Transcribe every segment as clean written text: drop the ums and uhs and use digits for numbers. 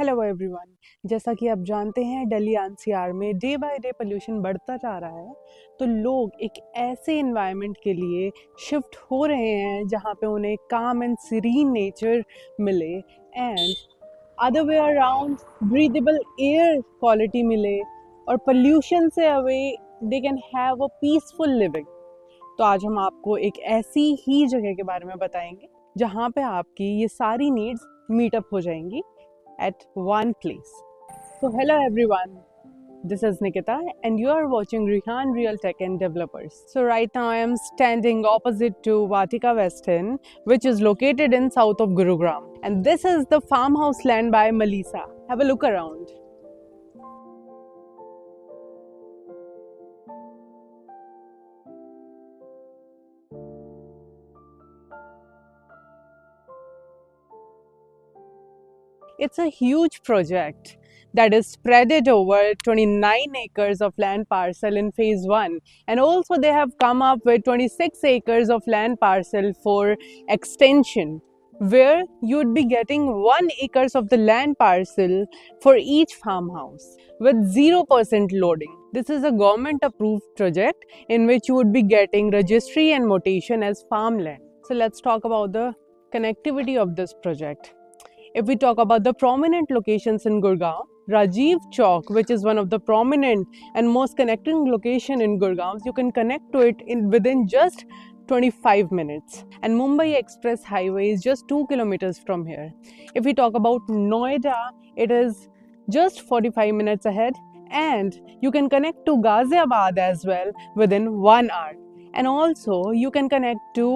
Hello everyone. जैसा कि आप जानते हैं दिल्ली एनसीआर में डे बाय डे पोल्यूशन बढ़ता जा रहा है, तो लोग एक ऐसे इन्वायरमेंट के लिए शिफ्ट हो रहे हैं जहाँ पे उन्हें काम एंड सीरीन नेचर मिले and other way around breathable air quality मिले और पोल्यूशन से away they can have a peaceful living. तो आज हम आपको एक ऐसी ही जगह के बारे में बताएंगे जहाँ पे आपकी ये सारी नीड्स मीटअप हो जाएंगी at one place. So hello everyone, this is Nikita and you are watching Rihan Real Tech and Developers. So right now I am standing opposite to Vatika Westin, which is located in south of Gurugram, and this is the farmhouse land by Melissa. Have a look around. It's a huge project that is spreaded over 29 acres of land parcel in phase 1, and also they have come up with 26 acres of land parcel for extension, where you would be getting 1 acres of the land parcel for each farmhouse with 0% loading. This is a government approved project in which you would be getting registry and mutation as farmland. So let's talk about the connectivity of this project. If we talk about the prominent locations in Gurgaon, Rajiv Chowk, which is one of the prominent and most connecting location in Gurgaon, you can connect to it within just 25 minutes. And Mumbai Express Highway is just 2 kilometers from here. If we talk about Noida, it is just 45 minutes ahead, and you can connect to Ghaziabad as well within 1 hour. And also you can connect to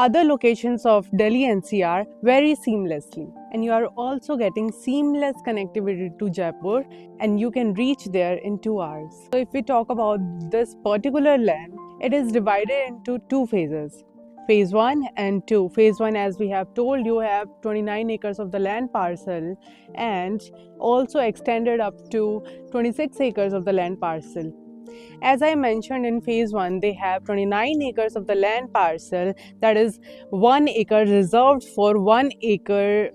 other locations of Delhi NCR very seamlessly, and you are also getting seamless connectivity to Jaipur, and you can reach there in 2 hours. So if we talk about this particular land, it is divided into 2 phases. Phase 1 and 2. Phase 1, as we have told you, have 29 acres of the land parcel and also extended up to 26 acres of the land parcel. As I mentioned, in phase 1 they have 29 acres of the land parcel, that is 1 acre reserved for 1 acre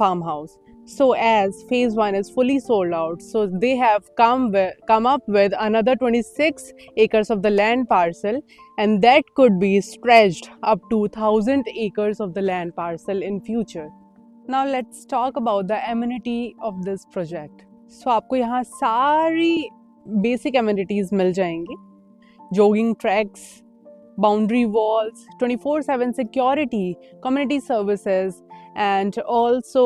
farmhouse. So as phase 1 is fully sold out, so they have come up with another 26 acres of the land parcel, and that could be stretched up to 1000 acres of the land parcel in future. Now let's talk about the amenity of this project. So आपको यहाँ सारी basic amenities मिल जाएंगी, jogging tracks, boundary walls, 24/7 security, community services and also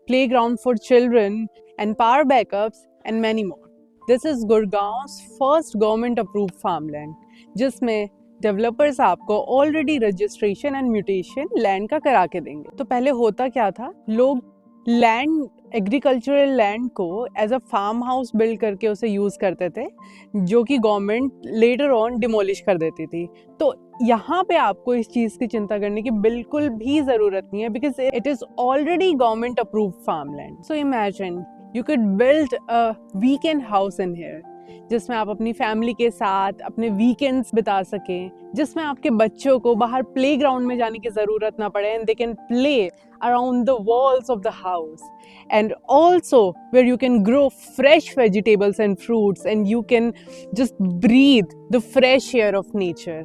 playground for children and power backups and many more. This is Gurgaon first government approved farmland, जिसमें developers आपको already registration and mutation land का करा के देंगे. तो पहले होता क्या था, लोग लैंड, एग्रीकल्चरल लैंड को as a farm house build करके उसे यूज़ करते थे, जो कि गवर्नमेंट लेटर ऑन डिमोलिश कर देती थी. तो यहाँ पे आपको इस चीज़ की चिंता करने की बिल्कुल भी ज़रूरत नहीं है, because it is already government approved farm land. So imagine you could build a weekend house in here, जिसमें आप अपनी फैमिली के साथ अपने वीकेंड्स बिता सकें, जिसमें आपके बच्चों को बाहर प्लेग्राउंड में जाने की ज़रूरत ना पड़े, and they can play around the walls of the house, and also where you can grow fresh vegetables and fruits, and you can just breathe the fresh air of nature.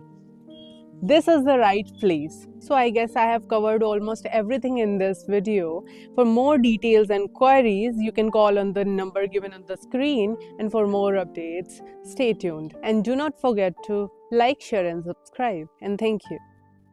This is the right place. So I guess I have covered almost everything in this video. For more details and queries, you can call on the number given on the screen, and for more updates, stay tuned and do not forget to like, share and subscribe, and thank you.